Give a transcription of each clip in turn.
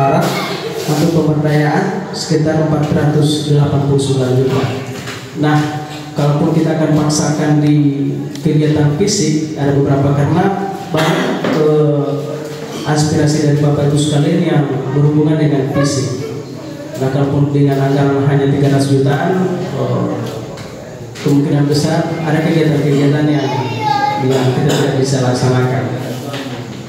musyawarah untuk pemberdayaan sekitar 489 juta. Nah, kalaupun kita akan paksakan di kegiatan fisik, ada beberapa karena banyak aspirasi dari Bapak Ibu sekalian yang berhubungan dengan fisik. Nah, kalaupun dengan anggaran hanya 300 jutaan, kemungkinan besar ada kegiatan-kegiatan yang kita tidak bisa laksanakan.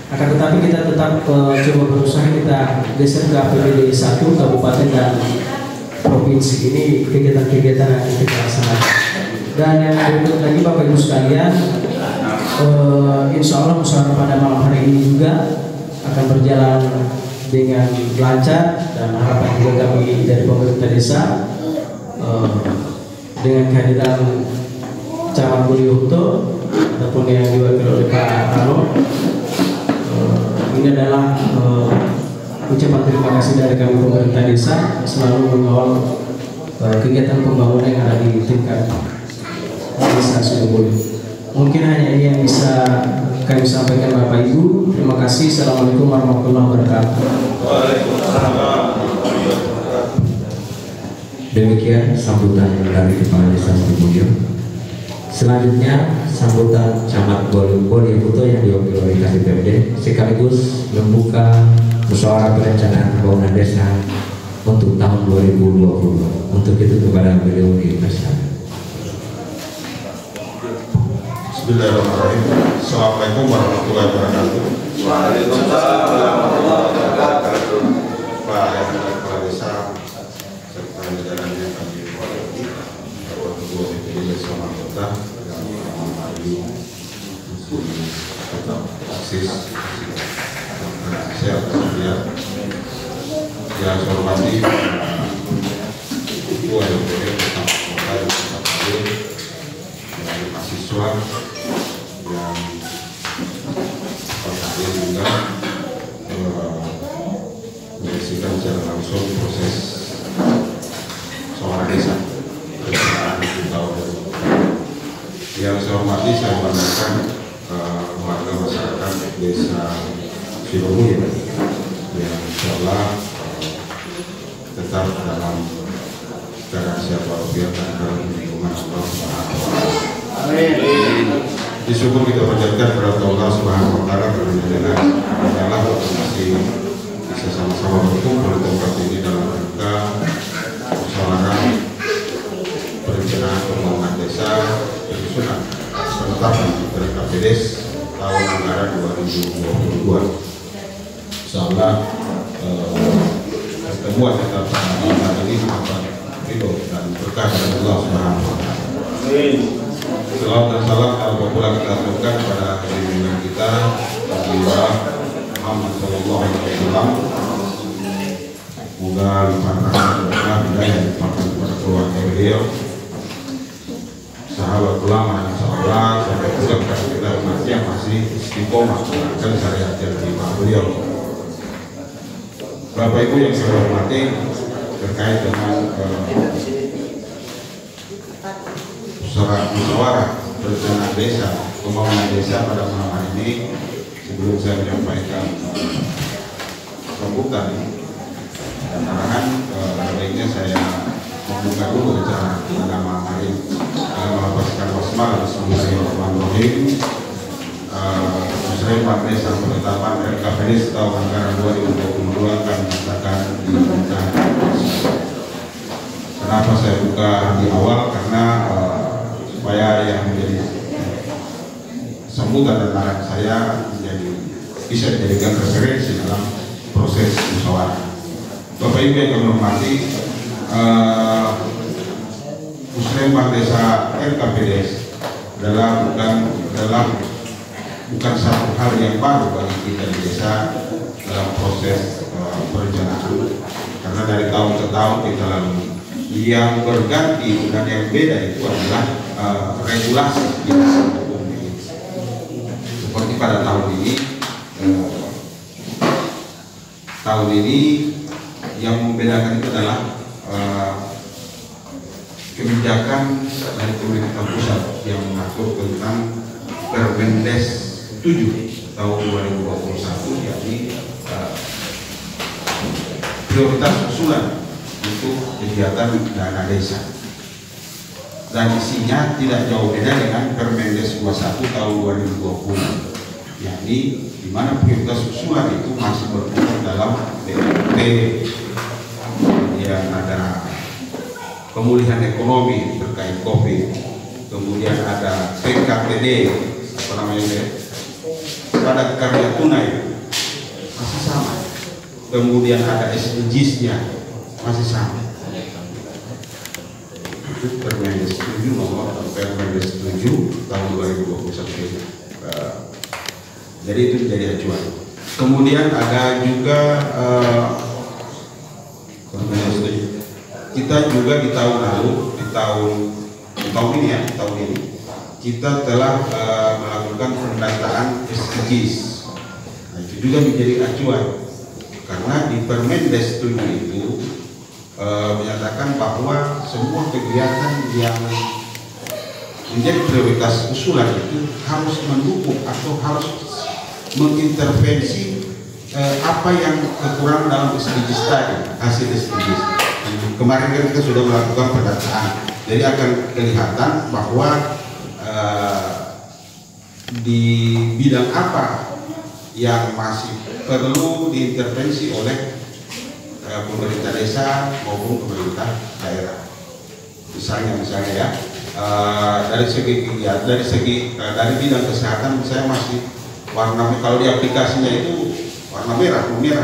Akan tetapi kita tetap coba berusaha, kita geser ke APBD 1 kabupaten dan provinsi. Ini kegiatan-kegiatan yang kita laksanakan. Dan yang berikut lagi Bapak Ibu sekalian, insya Allah musyawarah pada malam hari ini juga akan berjalan dengan lancar, dan harapan juga kami dari pemerintah desa dengan kehadiran Camat Bulyoto ataupun yang diwakili oleh Pak Rano. Ini adalah ucapan terima kasih dari kami pemerintah desa selalu mengawal kegiatan pembangunan yang ada di tingkat desa Sumberwulu. Mungkin hanya ini yang bisa kami sampaikan Bapak Ibu. Terima kasih. Assalamualaikum warahmatullahi wabarakatuh. Demikian sambutan dari Kepala Desa Sumberwulu. Selanjutnya sambutan Camat Bulyoto yang diwakili oleh Kasih PMD sekaligus membuka musyawarah perencanaan pembangunan desa untuk tahun 2020. Untuk itu kepada beliau dipersilakan. Bismillahirrahmanirrahim. Assalamualaikum warahmatullahi wabarakatuh. Waalaikumsalam warahmatullahi wabarakatuh. Pak Kepala Desa serta jajarannya kami hormati Bapak Ketua DPD Desa Kota yang Maju tetap aksis sehat sehat. Yang saya hormati Ketua DPD Kota yang tetap hadir, dari mahasiswa yang hadir juga menyaksikan secara langsung proses musyawarah desa pelaksanaan tahun 2020. Yang saya hormati, saya banggakan warga masyarakat desa Sumberwulu yang insyaallah tetap dalam keadaan sehat walafiat dan dalam lindungan Allah Subhanahu wa Ta'ala. Disyukur kita panjatkan kepada Allah Subhanahu wa Ta'ala karena hanyalah masih bisa sama-sama berkumpul di tempat ini dalam rangka musyawarah perencanaan pembangunan desa penyusunan penetapan RKPDes tahun anggaran 2022. Insyaallah pertemuan kita pada malam ini dapat ridho dan berkah dari Allah Subhanahu wa Ta'ala. Salam dan salam alhamdulillah kita aturkan kepada pimpinan kita Nabi Muhammad sallallahu alaihi wasallam. Semoga limpahan rahmat hidayah dilimpahkan kepada keluarga beliau, sahabat ulama yang insyaallah sampai pulang kita umat yang masih istiqomah menjalankan syariat yang diimam beliau. Bapak Ibu yang saya hormati, terkait dengan musyawarah perencanaan desa pembangunan desa pada malam hari ini, sebelum saya menyampaikan sambutan dan arahan, baiknya saya membuka dulu acara pada malam hari ini. Melapaskan basmalah bismillahirrahmanirrahim. Musyawarah desa penetapan RKPDes tahun anggaran 2022 akan dinyatakan diumumkan. Kenapa saya buka di awal? Karena supaya yang menjadi sambutan dan arahan saya bisa dijadikan referensi dalam proses musyawarah. Bapak Ibu yang kami hormati, musyawarah desa RKPDes bukan satu hal yang baru bagi kita di desa dalam proses perencanaan, karena dari tahun ke tahun kita lalui. Yang berganti dan yang beda itu adalah regulasi di desa hukum ini. Seperti pada tahun ini yang membedakan itu adalah kebijakan dari pemerintah pusat yang mengatur tentang Permendes 7 tahun 2021, yakni prioritas usulan untuk kegiatan dana desa. Dan isinya tidak jauh beda dengan Permendes 21 tahun 2020, yakni di mana prioritas usulan itu masih berpusat dalam BLT, kemudian ada pemulihan ekonomi terkait COVID, kemudian ada PKPD, apa namanya, padat karya tunai masih sama, kemudian ada SDGs-nya masih sama. Itu Permendes 7 nomor Permendes 7 tahun 2021. Jadi itu menjadi acuan. Kemudian ada juga kita juga di tahun lalu, di tahun ini kita telah melakukan pendataan SDGs. Nah, itu juga menjadi acuan karena di Permendes 7 itu menyatakan bahwa semua kegiatan yang menjadi prioritas usulan itu harus mendukung atau harus mengintervensi apa yang kekurangan dalam SDGs tadi, hasil SDGs. Kemarin kan kita sudah melakukan pendataan, jadi akan kelihatan bahwa di bidang apa yang masih perlu diintervensi oleh pemerintah desa maupun pemerintah daerah. Misalnya ya, dari bidang kesehatan saya masih warna, kalau di aplikasinya itu warna merah dia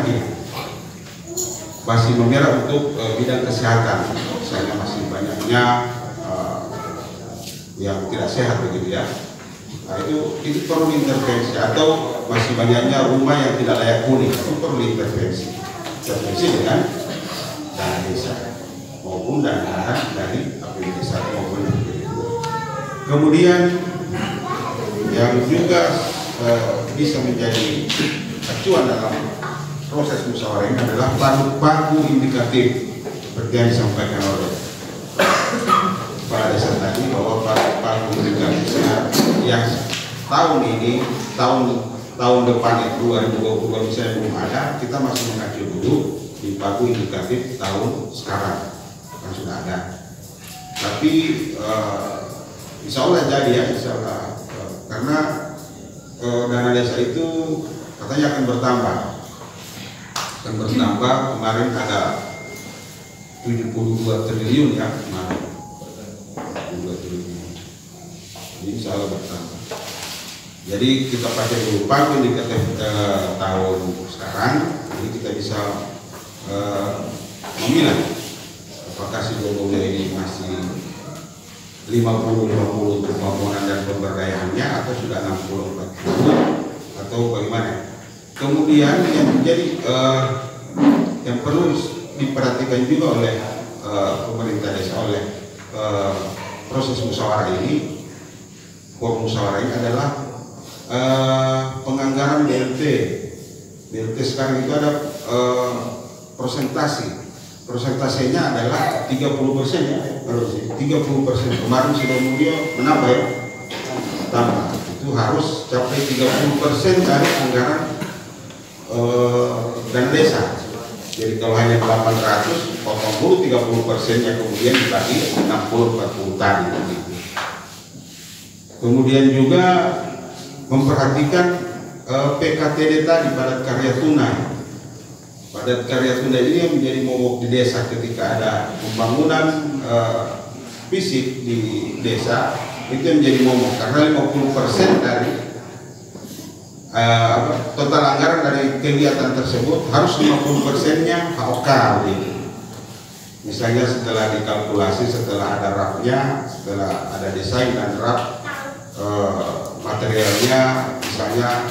masih memerah untuk bidang kesehatan. Misalnya masih banyaknya yang tidak sehat begitu ya. Nah, itu perlu intervensi, atau masih banyaknya rumah yang tidak layak huni, itu perlu intervensi dengan dana desa maupun dana dari APBD desa maupun APBD. Kemudian yang juga bisa menjadi acuan dalam proses musyawarah ini adalah pagu indikatif seperti yang disampaikan oleh kepala desa tadi, bahwa pagu indikatifnya yang tahun ini, tahun depan itu 2020 misalnya belum ada, kita masih mengacu dulu di pagu indikatif tahun sekarang kan sudah ada. Tapi insya Allah jadi ya, insya Allah, karena dana desa itu katanya akan bertambah. Kemarin ada 72 triliun ya kemarin, 72 triliun. Jadi insya Allah bertambah. Jadi kita pakai dulu pagu indikatif tahun sekarang, jadi kita bisa memilah apakah si Jokowi ini masih 50-50 untuk pembangunan dan pemberdayaannya, atau sudah 60-40 atau bagaimana. Kemudian yang menjadi yang perlu diperhatikan juga oleh pemerintah desa, oleh proses musyawarah ini, forum musyawarah ini adalah penganggaran BLT. BLT sekarang itu ada Persentasenya adalah 30% ya, 30%. Kemarin sudah Mulyo menambah ya, tambah. Itu harus capai 30% dari anggaran dana desa. Jadi kalau hanya 800, potong dulu 30%-nya, kemudian dibagi 60-40 tadi. Kemudian juga memperhatikan PKTD tadi, padat karya tunai. Padat karya tunai ini yang menjadi momok di desa ketika ada pembangunan fisik di desa, itu yang menjadi momok karena 50% dari total anggaran dari kegiatan tersebut harus 50%-nya HOK. Misalnya setelah dikalkulasi, setelah ada RAP-nya, setelah ada desain dan RAP, materialnya misalnya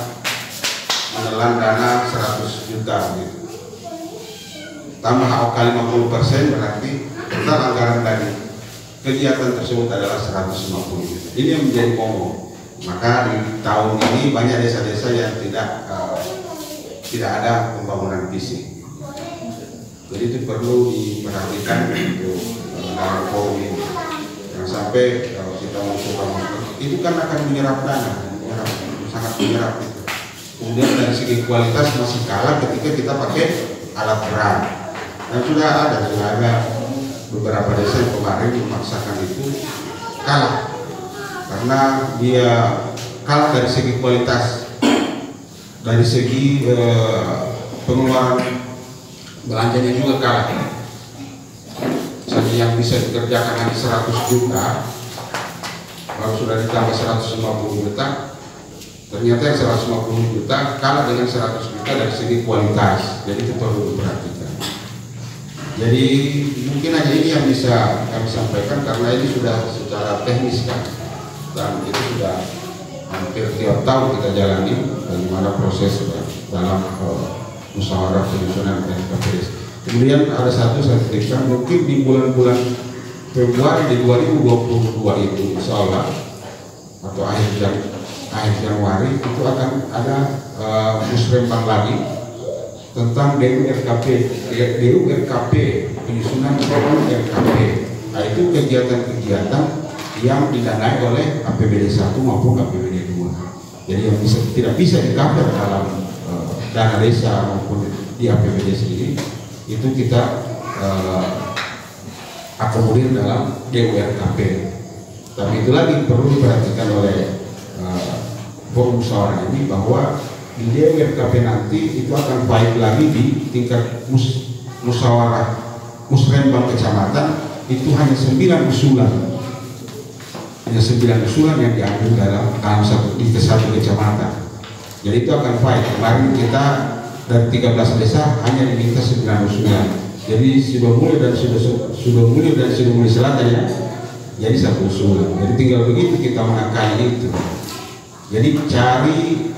menelan dana 100 juta gitu. Tambah HOK 50% berarti total anggaran dari kegiatan tersebut adalah 150 juta. Ini yang menjadi momok. Maka di tahun ini banyak desa-desa yang tidak ada pembangunan fisik. Jadi itu perlu diperhatikan untuk dalam forum ini. Jangan sampai kalau kita mengusulkan itu kan akan menyerap dana, sangat menyerap itu. Kemudian dari segi kualitas masih kalah ketika kita pakai alat berat. Dan sudah ada beberapa desa yang kemarin memaksakan itu kalah, karena dia kalah dari segi kualitas, dari segi pengeluaran belanjanya juga kalah. Jadi yang bisa dikerjakan hanya 100 juta, kalau sudah ditambah 150 juta, ternyata yang 150 juta kalah dengan 100 juta dari segi kualitas. Jadi itu perlu diperhatikan. Jadi mungkin aja ini yang bisa kami sampaikan, karena ini sudah secara teknis kan, dan itu sudah hampir tiap tahun kita jalani bagaimana proses dalam musyawarah penyusunan RKPD. Kemudian ada satu saya ketikkan, mungkin di bulan-bulan Februari di 2022 itu insya Allah, atau akhir Januari itu akan ada musrembang lagi tentang DURKP penyusunan program RKP. Nah, itu kegiatan-kegiatan yang didanai oleh APBD 1 maupun APBD 2. Jadi yang tidak bisa di-cover dalam dana desa maupun di APBD sendiri, itu kita akomodir dalam DURKP. Tapi itu lagi perlu diperhatikan oleh forum musyawarah ini, bahwa di DURKP nanti itu akan baik lagi di tingkat musyawarah musrembang kecamatan, itu hanya 9 usulan. Hanya 9 usulan yang diambil dalam satu kecamatan. Jadi itu akan baik. Kemarin kita dari 13 desa hanya diminta 9 usulan. Jadi Sidomulyo dan Sidomulyo Selatan ya, jadi 1 usulan. Jadi tinggal begitu kita mengakali itu. Jadi cari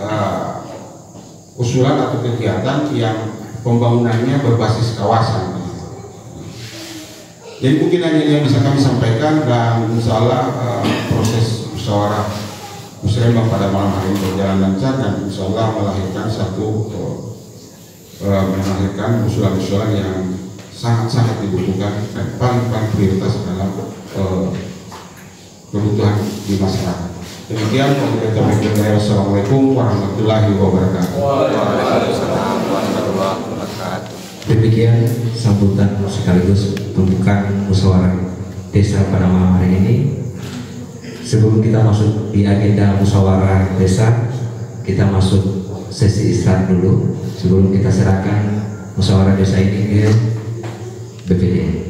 usulan atau kegiatan yang pembangunannya berbasis kawasan. Jadi mungkin hanya yang bisa kami sampaikan, dan insya Allah proses musyawarah musrembang pada malam hari ini berjalan lancar, dan insya Allah melahirkan usulan-usulan yang sangat-sangat dibutuhkan dan paling prioritas dalam kebutuhan di masyarakat. Demikian, wassalamualaikum warahmatullahi wabarakatuh. Demikian sambutan sekaligus pembukaan musyawarah desa pada malam hari ini. Sebelum kita masuk di agenda musyawarah desa, kita masuk sesi istirahat dulu sebelum kita serahkan musyawarah desa ini ke BPD.